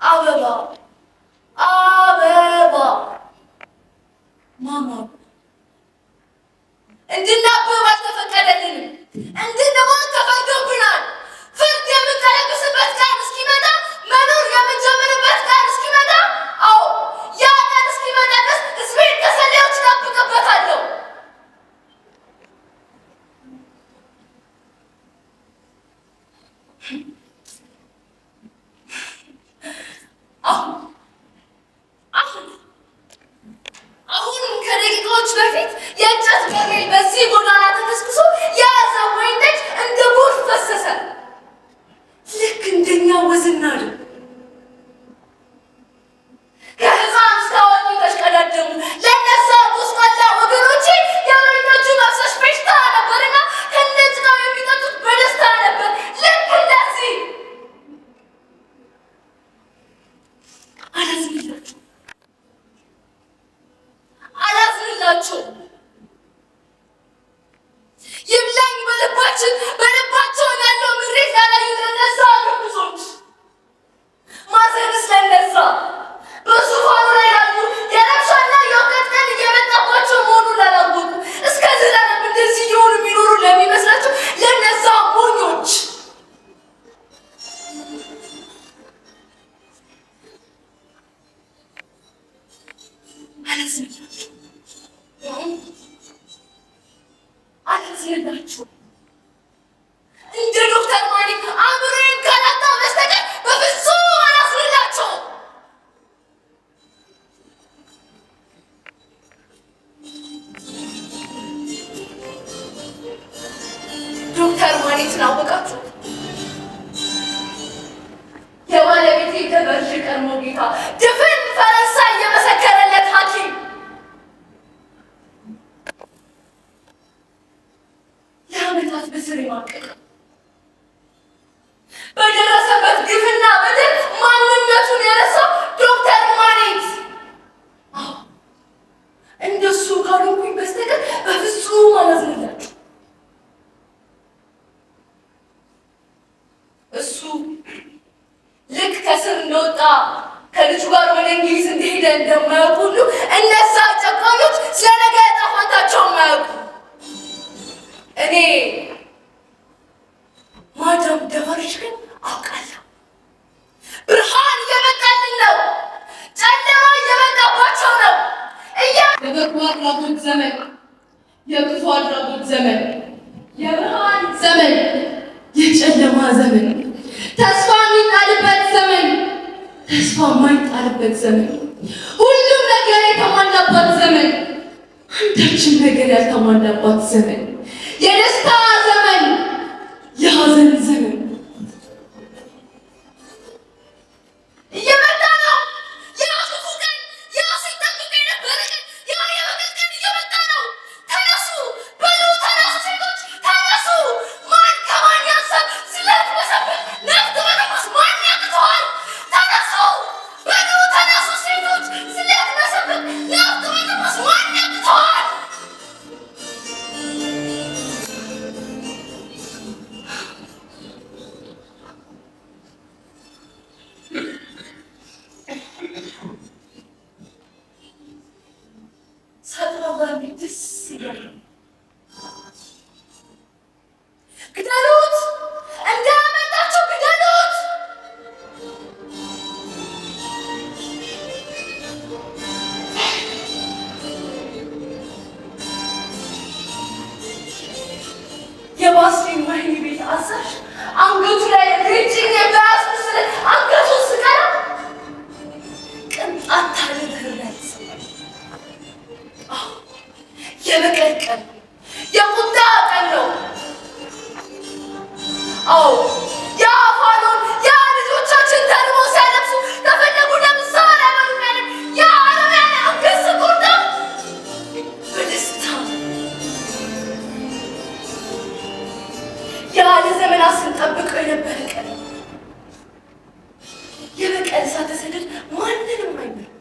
Abeba, Abeba, Mama. And did not put us to forget it. And did not want to find your plan. First, the American Best Kind of Schemata, Manu, Yaman German Best Kind of Schemata. Oh, Yan Schemata is sweet as a little snap to the potato. አሁን ከደቂቃዎች በፊት የእንጨት በርሜል በዚህ ጎዳና ተከስክሶ የያዘው ወይን ጠጅ እንደ ጎርፍ ፈሰሰ። ልክ እንደኛ ወዝና ነው። ከህፃን እስከ አዋቂ ተሽቀዳደሙ። ለእነዛ ጎስቋላ ወገኖቼ የወይን ጠጁ መፍሰስ ፌሽታ ነበርና ከነጭቃው የሚጠጡት በደስታ ነበር። ልክ እንደዚህ አላዝንላችሁ ይብላኝ በልባቸው ያለው ምሬት ያላዩ ለነዛ ግብዞች ማዘንስ ለነዛ በዙፋኑ ላይ ያሉ የረብሻና የእውቀት ቀን እየመጣባቸው መሆኑን ላላወቁ እስከ ዘላለም እንደዚህ እየሆኑ የሚኖሩ ለሚመስላቸው ለነዛ ሞኞች አላዝንላችሁ እንደ ዶክተር ማኒክ አእምሮዬን ካላጣው በስተቀር በፍጹም አላዝንላቸው። ዶክተር ማኒክን አወቃችሁ? የባለቤቴ ገበርሽ ቀድሞ ጌታ ድፍን ፈረንሳይ የመሰከረለት ሐኪም ለዓመታት በስር የማቀቀ በደረሰበት ግፍና በደል ማንነቱን የረሳው ዶክተር ማኒክ እንደሱ ካልሆንኩኝ በስተቀር በፍጹም አላዝንላችሁ። እሱ ልክ ከስር እንደወጣ ከልጁ ጋር ወደ እንግሊዝ እንደሄደ እንደማያውቁ ሁሉ እነዛ ጨቋኞች ስለ ነገ ዕጣ ፈንታቸው የማያውቁ እኔ ማዳም ደፈርሽ ግን አውቃለሁ። ብርሃን እየመጣልን ነው። ጨለማ እየመጣባቸው ነው። የበጎ አድራጎት ዘመን፣ የክፉ አድራጎት ዘመን፣ የብርሃን ዘመን፣ የጨለማ ዘመን፣ ተስፋ የሚጣልበት ዘመን፣ ተስፋ የማይጣልበት ዘመን፣ ሁሉም ነገር የተሟላባት ዘመን፣ አንዳችም ነገር ያልተሟላባት ዘመን፣ የደስታ ዘመን፣ የሐዘን ዘመን እየመጣ ነው። ያ ክፉ ቀን፣ ያ ሲጠብቅ የነበረ ቀን፣ ያ የበቀል ቀን እየመጣ ነው። ተነሱ በሉ፣ ተነሱ ሴቶች ተነሱ። ማን ከማን ያንሳል? ስለት መሰበት ነፍጥ መተኮስ ማን ያቅተዋል? ተነሱ በሉ፣ ተነሱ ሴቶች ስለት መሰበት ነፍጥ መተኮስ ማን ያቅተዋል? ደስ ይላል። ግደሉት፣ እንዳያመልጣቸው ግደሉት። የባስቲን ወህኒ ቤት አዛዥ አንገቱ ላይ ሬጅኝ የበያዝኩ ስለ አንገቱን ስቀራ ቅንጣት ታህል ርኅራኄ አይሰማኝም። የበቀል ቀን፣ የቁጣ ቀን ነው። አዎ ያ ፋኖን ያ ልጆቻችን ተርቦ ሲያለቅሱ ከፈለጉ ለምሳሌ ያመሉኛል። ያ አረቢያን አንገት ስቆርጣ በደስታ ያ ለዘመናት ስንጠብቀው የነበረ ቀን የበቀል እሳተ ሰደድ ማንንም አይምርም።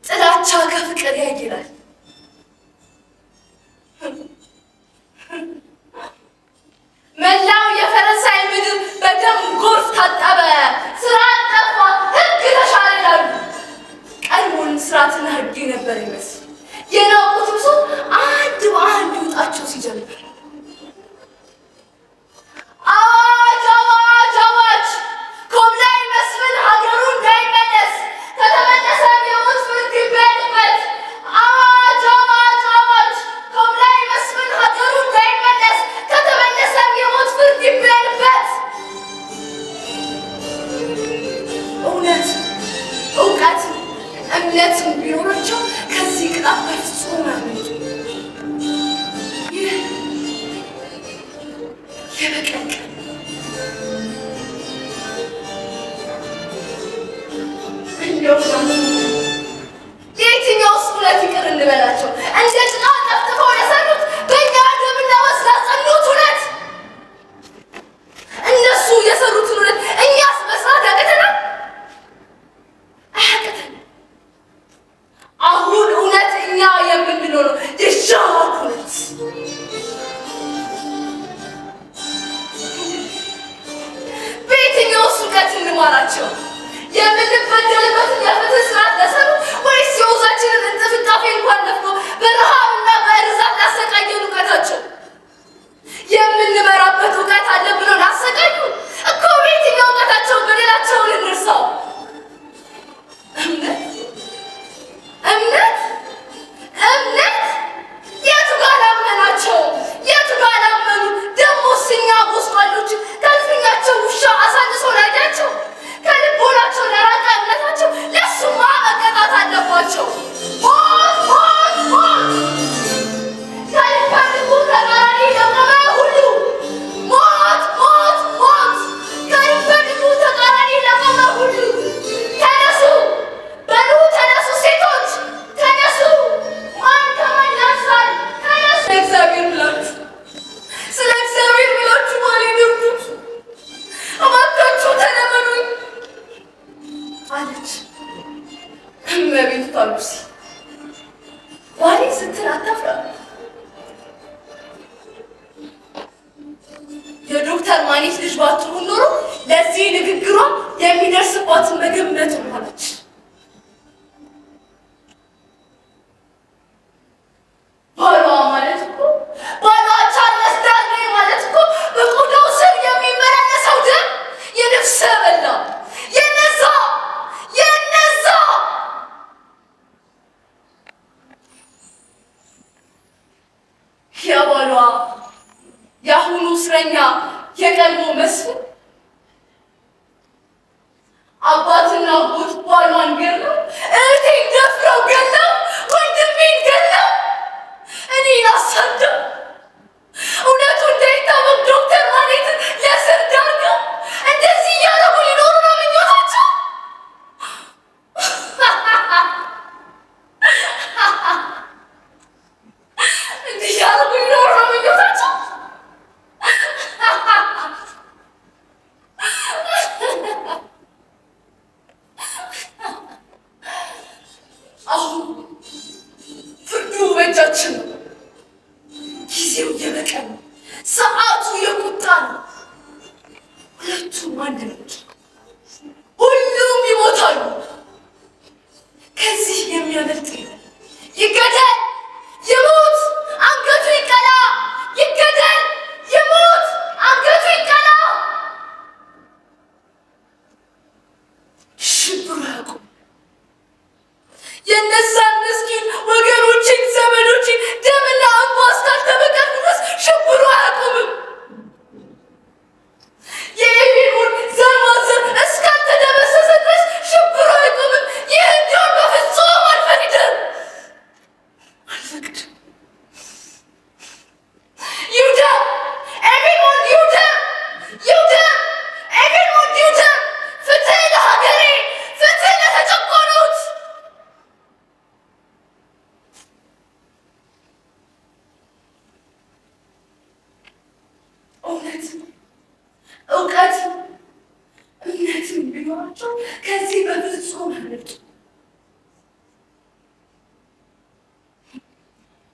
ጥላቻ ከፍቅር ያይላል። መላው የፈረንሳይ ምድር በደም ጎርፍ ታጠበ። የትኛውስ እውነት ይቅር እንበላቸው? እንደ ጭቃ ጠፍጥፈው የሰሩት በእኛ ደምና ወስዳ ጸኑት እውነት። እነሱ የሰሩትን እውነት እኛስ መስራት ያቅተናል? አያቅተንም። አሁን እውነት እኛ የምንለው ነው የሻዋር እውነት። በየትኛውስ እውቀት እንማራቸው? የምንበደልበትን የፍትህ ስርዓት ለሰሩ ወይስ የወዛችንን እንጥፍጣፊ እንኳን ነፍቶ በረሃብና በእርዛት ላሰቃየን እውቀታቸው? የምንመራበት እውቀት አለ ብሎ ላሰቃዩ እኮ በየትኛው እውቀታቸው በደላቸውን እንርሳው? እምነት የቱ ጋር ላመናቸው? የቱ ጋር ላመኑ? ደሞስ እኛ ጎስቋሎች ከእልፍኛቸው ውሻ አሳንሶ ላያቸው ከልቦናቸው ለራቀ እምነታቸው ለሱማ መቀጣት አለባቸው። ሞት ሞት ሞት! ከልፈልጉ ተቃራኒ ለቆመ ሁሉ ሞት ሞት ሞት! ከልፈልጉ ተቃራኒ ለቆመ ሁሉ ተነሱ! በሉ ተነሱ! ሴቶች ተነሱ! ማን ከማን ያንሳል? ተነሱ! እግዚአብሔር ብላችሁ ስለ እግዚአብሔር ብላችሁ ማን ይርዱት? እባካችሁ ተለመኑኝ አለች እመቤቱ ታሉሲ። ዋሌ ስትል አታፍራ። የዶክተር ማኒት ልጅ ባትሆን ኖሮ ለዚህ ንግግሯ የሚደርስባትን መገመት ሆነች። ባሏ ማለት እኮ ባሏ ቻርለስ ዳርዊን ማለት እኮ በቆዳው ስር የሚመላለሰው ደም የነፍሰ በላ የነዛ የባሏ የአሁኑ እስረኛ የቀድሞ መስፍን አባትና አጎት ባሏን ገለው እህቴን ደፍረው ገለው ወንድሜን ገለው እኔን አሳደው እውነቱ እንዳይታወቅ ዶክተር ማኔትን ለእስር ዳርገው እንደዚህ እያደረጉ ሊኖሩ ነው ምኞታቸው። እንዲህ እያደረጉ ሊኖሩ ነው ምኞታቸው። አሁን ፍርዱ በእጃችን ነው። ጊዜው የበቀል ነው። ሰዓቱ የቁጣ ነው። ሁለቱም አንድ ናቸው። ሁሉም ይሞታሉ። ከዚህ የሚያመልጥ የለም። ይገደል ይሙት፣ አንገቱ ይቀላ። ይገደል ይሙት፣ አንገቱ ይቀላ። ሽብሩ ያቁም። የእነዛን ምስኪን ወገኖችን ዘመዶችን ደምና እንባ እስካልተበቀልኩ ድረስ ሽብሩ አያቆምም። የኤፊሙን ዘር ማንዘር እስካልተደመሰሰ ድረስ ሽብሩ አይቆምም። ይህ እንዲሆን በፍጹም አልፈቅድም። ይውደም! ኤፊሙን ይውደም! ይውደም! ኤፊሙን ይውደም! ፍትህ ለሀገሬ! ፍትህ ለተጨቆኑት! እውቀት እምነትም ቢኖራቸው ከዚህ በፍጹም አያመልጡ።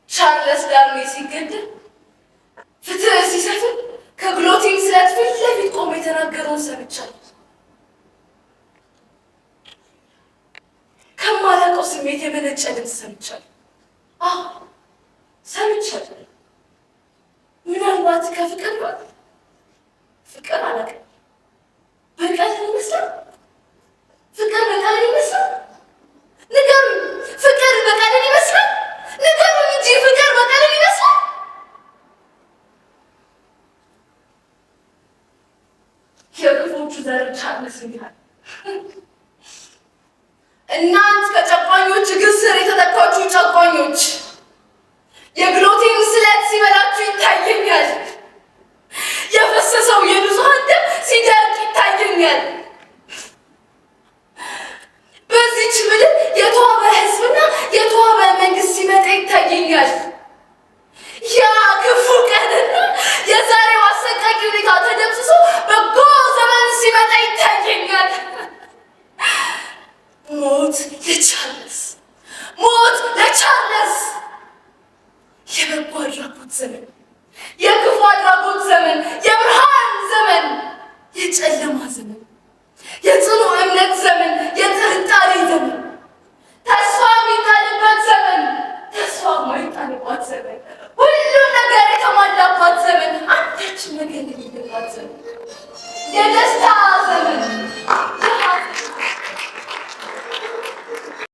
ቻርለስ ዳርዊን ሲገደል ፍትህ ሲሰፍን ከግሎቲን ስለት ፊት ለፊት ቆሞ የተናገረውን ሰምቻለሁ። ከማላውቀው ስሜት የመነጨ ድምፅ ሰምቻለሁ። አዎ ሰምቻለሁ። ምናልባት ከፍቅር ነው። ፍቅር አላውቅም። በቀል ይመስላል። ፍቅር በቀልን ይመስላል። ንገሩኝ፣ ፍቅር በቀልን ይመስላል? ንገሩኝ እንጂ ፍቅር በቀልን ይመስላል? የክፎቹ ዘር ቻርለስ ይላል። እናንት ከጨቋኞች እግር ስር የተተካችሁ ጨቋኞች የግሎቲን ስለት ሲበላችሁ ይታየኛል። የፈሰሰው የንጹሐን ደም ሲደርቅ ይታየኛል። በዚህ ዘመን፣ የጽኑ እምነት ዘመን፣ የጥርጣሬ ዘመን፣ ተስፋ የሚጣልበት ዘመን፣ ተስፋ የማይጣልባት ዘመን፣ ሁሉም ነገር የተሟላባት ዘመን፣ አንዳችም ነገር የሌለባት ዘመን፣ የደስታ